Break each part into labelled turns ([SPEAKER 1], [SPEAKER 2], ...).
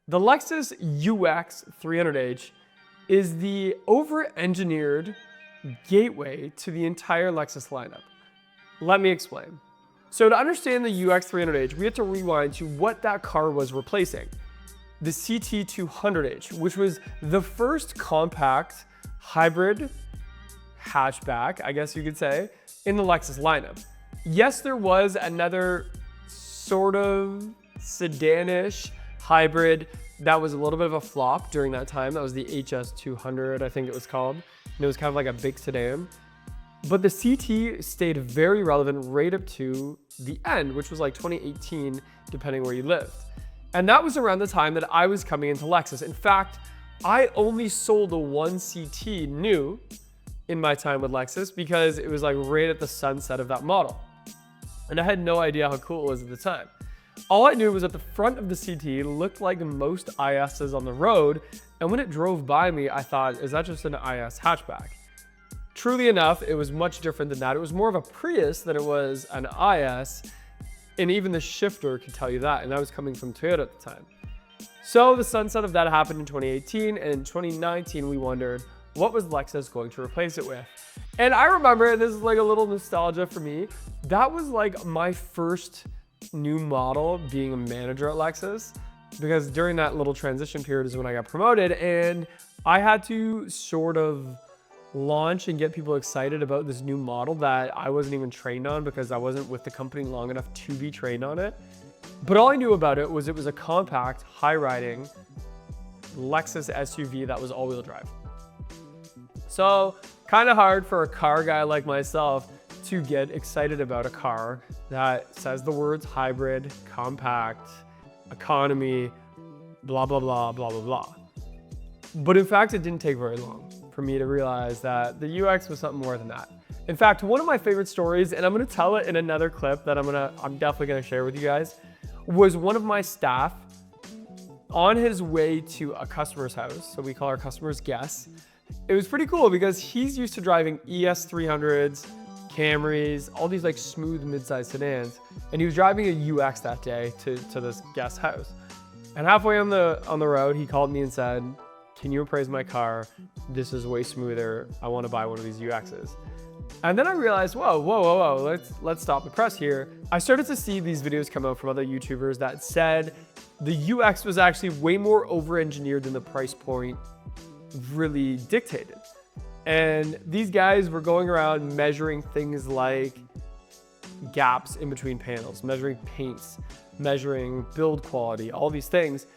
[SPEAKER 1] The Lexus UX 300h is the over-engineered gateway to the entire Lexus lineup. Let me explain. So to understand the UX 300h, we have to rewind to what that car was replacing. The CT 200h, which was the first compact hybrid hatchback, I guess you could say, in the Lexus lineup. Yes, there was another sort of sedanish hybrid that was a little bit of a flop during that time. That was the HS 200, I think it was called. And it was kind of like a big sedan. But the CT stayed very relevant right up to the end, which was like 2018, depending where you lived. And that was around the time that I was coming into Lexus. In fact, I only sold the one CT new in my time with Lexus because it was like right at the sunset of that model. And I had no idea how cool it was at the time. All I knew was that the front of the CT looked like most ISs on the road. And when it drove by me, I thought, is that just an IS hatchback? Truly enough, it was much different than that. It was more of a Prius than it was an IS. And even the shifter could tell you that. And that was coming from Toyota at the time. So the sunset of that happened in 2018. And in 2019, we wondered, what was Lexus going to replace it with? And I remember, this is like a little nostalgia for me, that was like my first new model being a manager at Lexus, because during that little transition period is when I got promoted, and I had to sort of launch and get people excited about this new model that I wasn't even trained on because I wasn't with the company long enough to be trained on it. But all I knew about it was a compact, high-riding Lexus SUV that was all-wheel drive. So kind of hard for a car guy like myself to get excited about a car that says the words hybrid, compact, economy, blah, blah, blah, blah, blah, blah. But in fact, it didn't take very long for me to realize that the UX was something more than that. In fact, one of my favorite stories, and I'm gonna tell it in another clip that I'm definitely gonna share with you guys, was one of my staff on his way to a customer's house. So we call our customers guests. It was pretty cool because he's used to driving ES300s, Camrys, all these like smooth mid-sized sedans. And he was driving a UX that day to this guest house. And halfway on the road, he called me and said, can you appraise my car? This is way smoother. I want to buy one of these UXs. And then I realized, whoa, let's stop the press here. I started to see these videos come out from other YouTubers that said the UX was actually way more over-engineered than the price point really dictated. And these guys were going around measuring things like gaps in between panels, measuring paints, measuring build quality, all these things.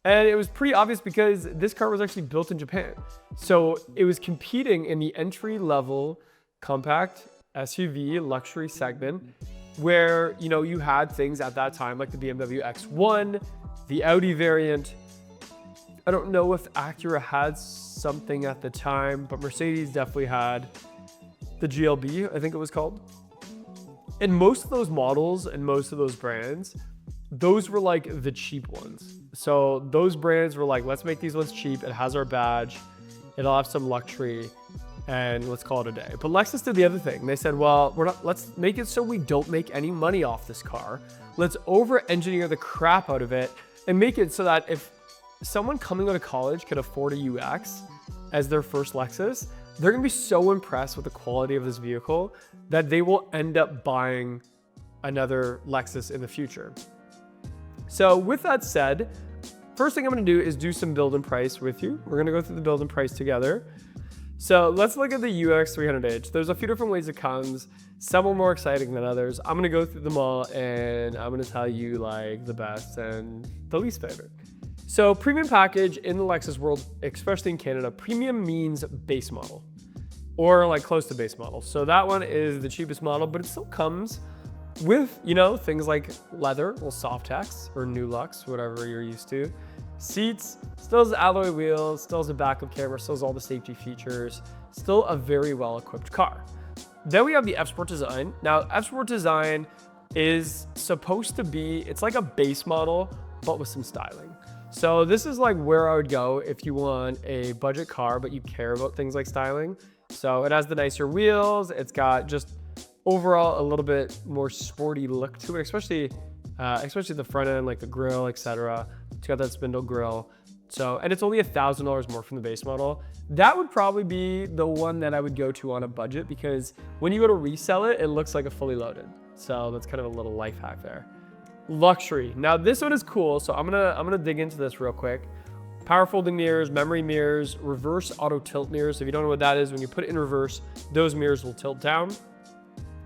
[SPEAKER 1] And it was pretty obvious because this car was actually built in Japan. So it was competing in the entry-level compact SUV luxury segment where, you know, you had things at that time like the BMW X1, the Audi variant. I don't know if Acura had something at the time, but Mercedes definitely had the GLB, I think it was called. And most of those models and most of those brands, those were like the cheap ones. So those brands were like, let's make these ones cheap. It has our badge. It'll have some luxury and let's call it a day. But Lexus did the other thing. They said, well, let's make it so we don't make any money off this car. Let's over-engineer the crap out of it and make it so that if someone coming out of college could afford a UX as their first Lexus, they're gonna be so impressed with the quality of this vehicle that they will end up buying another Lexus in the future. So with that said, first thing I'm gonna do is do some build and price with you. We're gonna go through the build and price together. So let's look at the UX 300h. There's a few different ways it comes. Some are more exciting than others. I'm gonna go through them all and I'm gonna tell you like the best and the least favorite. So premium package in the Lexus world, especially in Canada, premium means base model or like close to base model. So that one is the cheapest model, but it still comes with, you know, things like leather, well, Softex or New Lux, whatever you're used to. Seats, still has alloy wheels, still has a backup camera, still has all the safety features, still a very well-equipped car. Then we have the F-Sport design. Now, F-Sport design is supposed to be, it's like a base model, but with some styling. So this is like where I would go if you want a budget car, but you care about things like styling. So it has the nicer wheels. It's got just overall a little bit more sporty look to it, especially the front end, like the grille, etc. It's got that spindle grille. So, and it's only $1,000 more from the base model. That would probably be the one that I would go to on a budget, because when you go to resell it, it looks like a fully loaded. So that's kind of a little life hack there. Luxury. Now this one is cool. So I'm gonna dig into this real quick. Power folding mirrors, memory mirrors, reverse auto tilt mirrors. If you don't know what that is, when you put it in reverse, those mirrors will tilt down.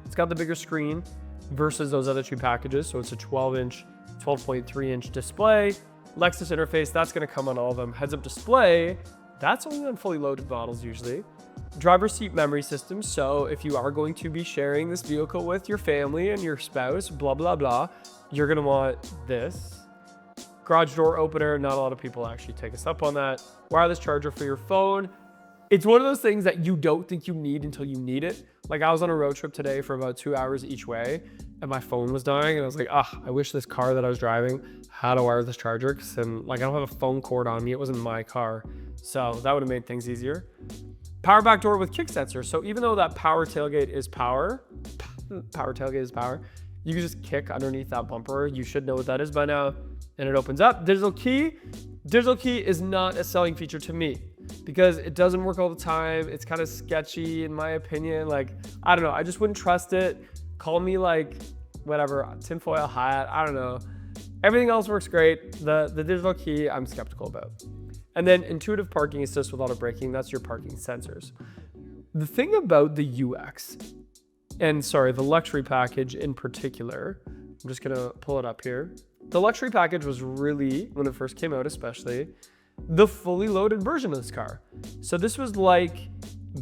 [SPEAKER 1] It's got the bigger screen versus those other two packages. So it's a 12.3-inch display. Lexus interface, that's gonna come on all of them. Heads-up display, that's only on fully loaded models usually. Driver seat memory system, so if you are going to be sharing this vehicle with your family and your spouse, blah, blah, blah, you're gonna want this. Garage door opener, not a lot of people actually take us up on that. Wireless charger for your phone. It's one of those things that you don't think you need until you need it. Like I was on a road trip today for about 2 hours each way and my phone was dying and I was like, I wish this car that I was driving had a wireless charger, because then like I don't have a phone cord on me. It wasn't my car. So that would have made things easier. Power back door with kick sensor. So even though that power tailgate is power, you can just kick underneath that bumper. You should know what that is by now. And it opens up. Digital key. Digital key is not a selling feature to me because it doesn't work all the time. It's kind of sketchy in my opinion. Like, I don't know. I just wouldn't trust it. Call me like, whatever, tinfoil hat. I don't know. Everything else works great. The digital key, I'm skeptical about. And then intuitive parking assist with auto braking. That's your parking sensors. The thing about the UX, and sorry, the luxury package in particular, I'm just gonna pull it up here. The luxury package was really, when it first came out especially, the fully loaded version of this car. So this was like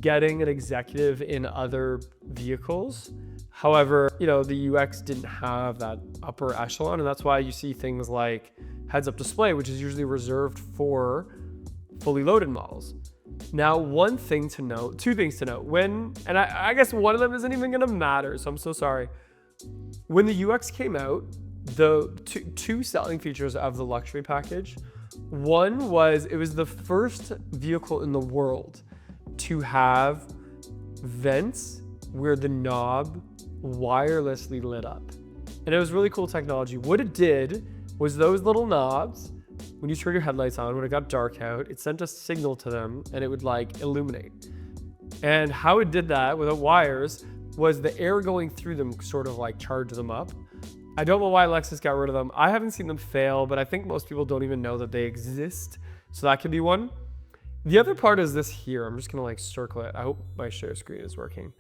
[SPEAKER 1] getting an executive in other vehicles. However, you know, the UX didn't have that upper echelon, and that's why you see things like heads-up display, which is usually reserved for fully loaded models. Now, two things to note, and I guess one of them isn't even gonna matter, so I'm so sorry. When the UX came out, the two selling features of the luxury package, one was it was the first vehicle in the world to have vents where the knob wirelessly lit up. And it was really cool technology. What it did was those little knobs, when you turn your headlights on, when it got dark out, it sent a signal to them and it would like illuminate. And how it did that without wires was the air going through them sort of like charged them up. I don't know why Lexus got rid of them. I haven't seen them fail, but I think most people don't even know that they exist. So that could be one. The other part is this here. I'm just gonna like circle it. I hope my share screen is working.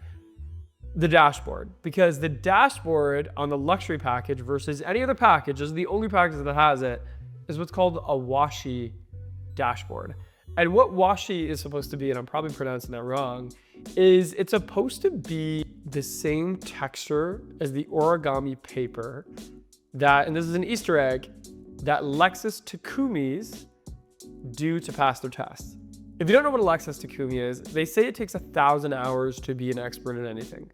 [SPEAKER 1] The dashboard, because the dashboard on the luxury package versus any other package, is the only package that has it, is what's called a Washi dashboard. And what Washi is supposed to be, and I'm probably pronouncing that wrong, is it's supposed to be the same texture as the origami paper that, and this is an Easter egg, that Lexus Takumis do to pass their tests. If you don't know what a Lexus Takumi is, they say it takes 1,000 hours to be an expert in anything.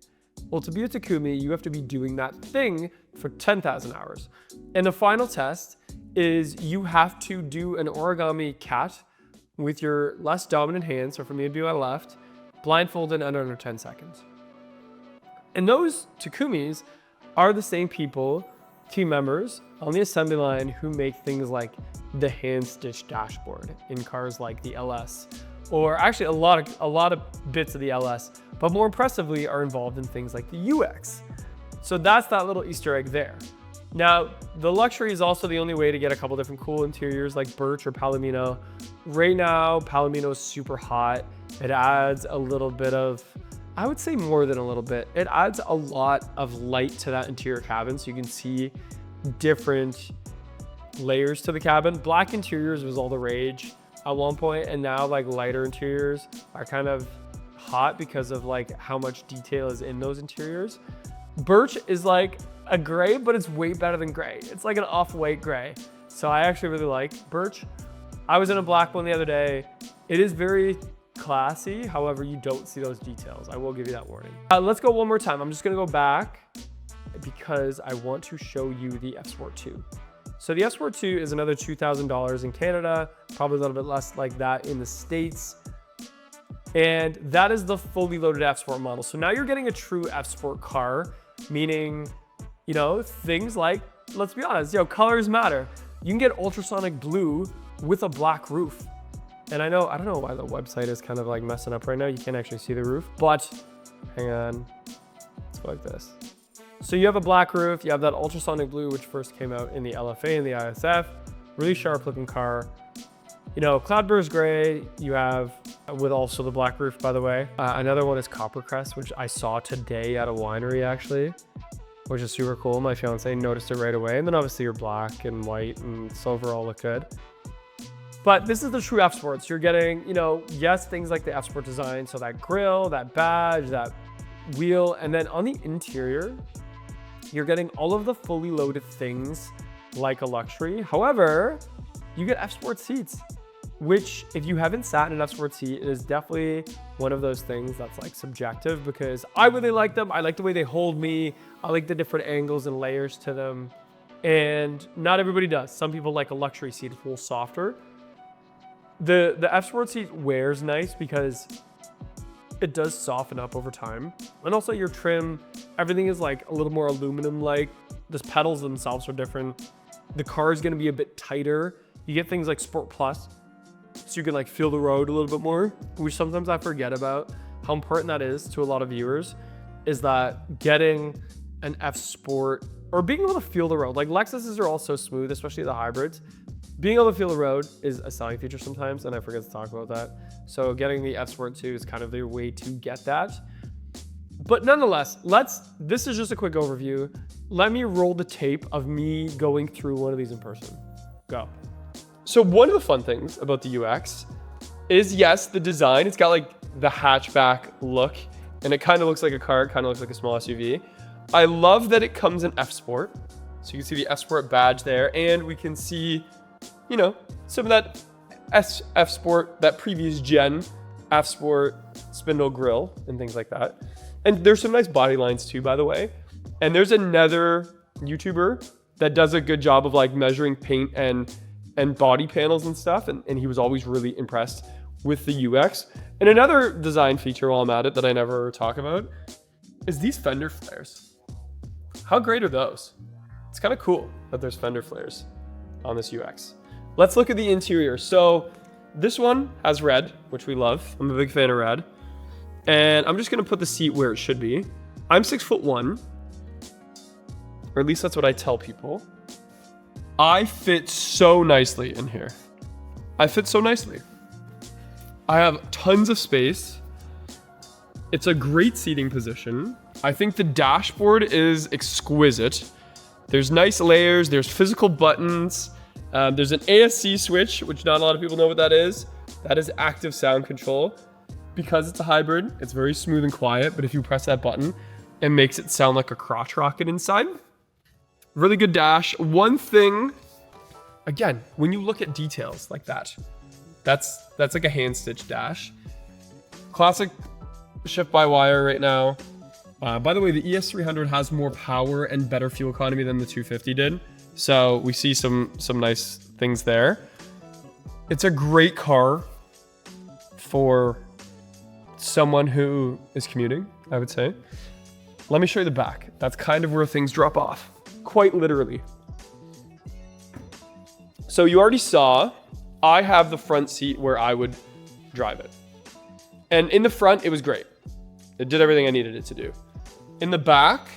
[SPEAKER 1] Well, to be a Takumi, you have to be doing that thing for 10,000 hours. And the final test is you have to do an origami cat with your less dominant hand, so for me it'd be my left, blindfolded and under 10 seconds. And those Takumis are the same people, team members on the assembly line who make things like the hand-stitched dashboard in cars like the LS, or actually a lot of bits of the LS, but more impressively are involved in things like the UX. So that's that little Easter egg there. Now, the luxury is also the only way to get a couple different cool interiors like birch or palomino. Right now, palomino is super hot. It adds a little bit of, I would say more than a little bit. It adds a lot of light to that interior cabin so you can see different layers to the cabin. Black interiors was all the rage at one point, and now like lighter interiors are kind of hot because of like how much detail is in those interiors. Birch is like a gray, but it's way better than gray. It's like an off-white gray. So I actually really like birch. I was in a black one the other day. It is very classy. However, you don't see those details. I will give you that warning. Let's go one more time. I'm just gonna go back because I want to show you the F-Sport 2. So the F-Sport 2 is another $2,000 in Canada, probably a little bit less like that in the States. And that is the fully loaded F-Sport model. So now you're getting a true F-Sport car, meaning, you know, things like, let's be honest, colors matter. You can get ultrasonic blue with a black roof. And I don't know why the website is kind of like messing up right now. You can't actually see the roof, but hang on, let's go like this. So you have a black roof, you have that ultrasonic blue, which first came out in the LFA and the ISF, really sharp looking car. You know, Cloudburst Gray, you have with also the black roof, by the way. Another one is Copper Crest, which I saw today at a winery actually, which is super cool. My fiance noticed it right away. And then obviously your black and white and silver all look good. But this is the true F Sports. You're getting, you know, yes, things like the F Sport design. So that grille, that badge, that wheel. And then on the interior, you're getting all of the fully loaded things like a luxury. However, you get F Sport seats, which if you haven't sat in an F Sport seat, it is definitely one of those things that's like subjective, because I really like them. I like the way they hold me. I like the different angles and layers to them. And not everybody does. Some people like a luxury seat, it's a little softer. The F Sport seat wears nice because it does soften up over time. And also your trim, everything is like a little more aluminum-like. The pedals themselves are different. The car is gonna be a bit tighter. You get things like Sport Plus, so you can like feel the road a little bit more, which sometimes I forget about how important that is to a lot of viewers, is that getting an F Sport or being able to feel the road. Like Lexuses are all so smooth, especially the hybrids. Being able to feel the road is a selling feature sometimes, and I forget to talk about that. So getting the F Sport 2 is kind of the way to get that. But nonetheless, this is just a quick overview. Let me roll the tape of me going through one of these in person. Go. So one of the fun things about the UX is, yes, the design. It's got like the hatchback look, and it kind of looks like a car. It kind of looks like a small SUV. I love that it comes in F Sport. So you can see the F Sport badge there, and we can see, you know, some of that F Sport, that previous gen F Sport spindle grille and things like that. And there's some nice body lines too, by the way. And there's another YouTuber that does a good job of like measuring paint and body panels and stuff. And he was always really impressed with the UX. And another design feature while I'm at it that I never talk about is these fender flares. How great are those? It's kind of cool that there's fender flares on this UX. Let's look at the interior. So this one has red, which we love. I'm a big fan of red. And I'm just gonna put the seat where it should be. I'm 6'1", or at least that's what I tell people. I fit so nicely in here. I fit so nicely. I have tons of space. It's a great seating position. I think the dashboard is exquisite. There's nice layers, there's physical buttons. There's an ASC switch, which not a lot of people know what that is. That is active sound control. Because it's a hybrid, it's very smooth and quiet, but if you press that button, it makes it sound like a crotch rocket inside. Really good dash. One thing, again, when you look at details like that, that's like a hand stitched dash. Classic shift by wire right now. By the way, the ES300 has more power and better fuel economy than the 250 did. So we see some nice things there. It's a great car for someone who is commuting, I would say. Let me show you the back. That's kind of where things drop off, quite literally. So you already saw, I have the front seat where I would drive it. And in the front, it was great. It did everything I needed it to do. In the back,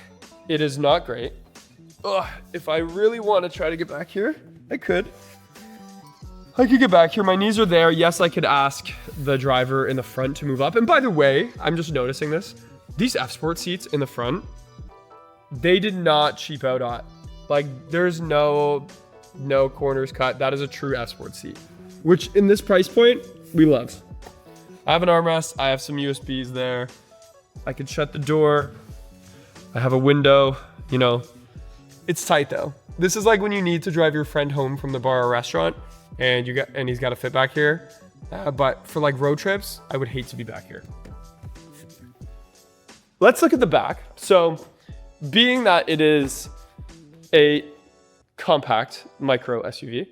[SPEAKER 1] it is not great. Ugh, if I really want to try to get back here, I could get back here. My knees are there. Yes, I could ask the driver in the front to move up. And by the way, I'm just noticing this. These F Sport seats in the front, they did not cheap out on. Like, there's no corners cut. That is a true F Sport seat, which in this price point, we love. I have an armrest. I have some USBs there. I can shut the door. I have a window, you know. It's tight though. This is like when you need to drive your friend home from the bar or restaurant and he's got to fit back here. But for like road trips, I would hate to be back here. Let's look at the back. So being that it is a compact micro SUV,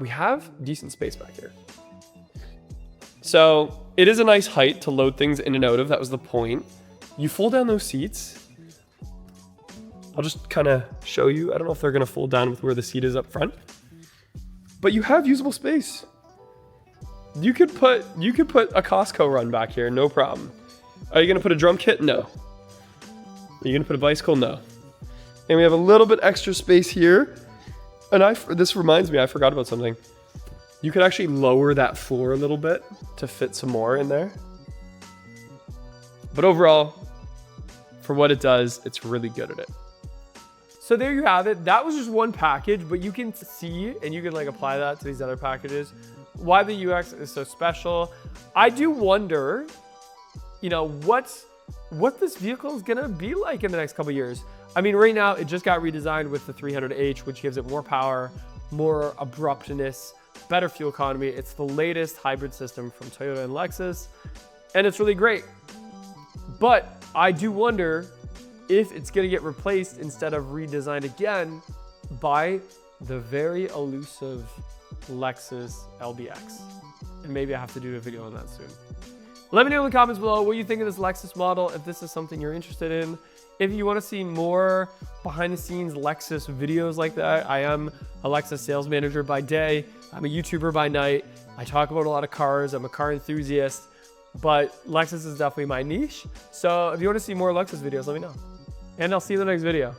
[SPEAKER 1] we have decent space back here. So it is a nice height to load things in and out of. That was the point. You fold down those seats. I'll just kind of show you. I don't know if they're gonna fold down with where the seat is up front, but you have usable space. You could put a Costco run back here, no problem. Are you gonna put a drum kit? No. Are you gonna put a bicycle? No. And we have a little bit extra space here. And this reminds me, I forgot about something. You could actually lower that floor a little bit to fit some more in there. But overall, for what it does, it's really good at it. So there you have it. That was just one package, but you can see, and you can like apply that to these other packages, why the UX is so special. I do wonder, you know, what this vehicle is gonna be like in the next couple of years. I mean, right now it just got redesigned with the 300H, which gives it more power, more abruptness, better fuel economy. It's the latest hybrid system from Toyota and Lexus, and it's really great. But I do wonder if it's gonna get replaced instead of redesigned again by the very elusive Lexus LBX. And maybe I have to do a video on that soon. Let me know in the comments below what you think of this Lexus model, if this is something you're interested in. If you want to see more behind the scenes Lexus videos like that, I am a Lexus sales manager by day. I'm a YouTuber by night. I talk about a lot of cars. I'm a car enthusiast, but Lexus is definitely my niche. So if you want to see more Lexus videos, let me know. And I'll see you in the next video.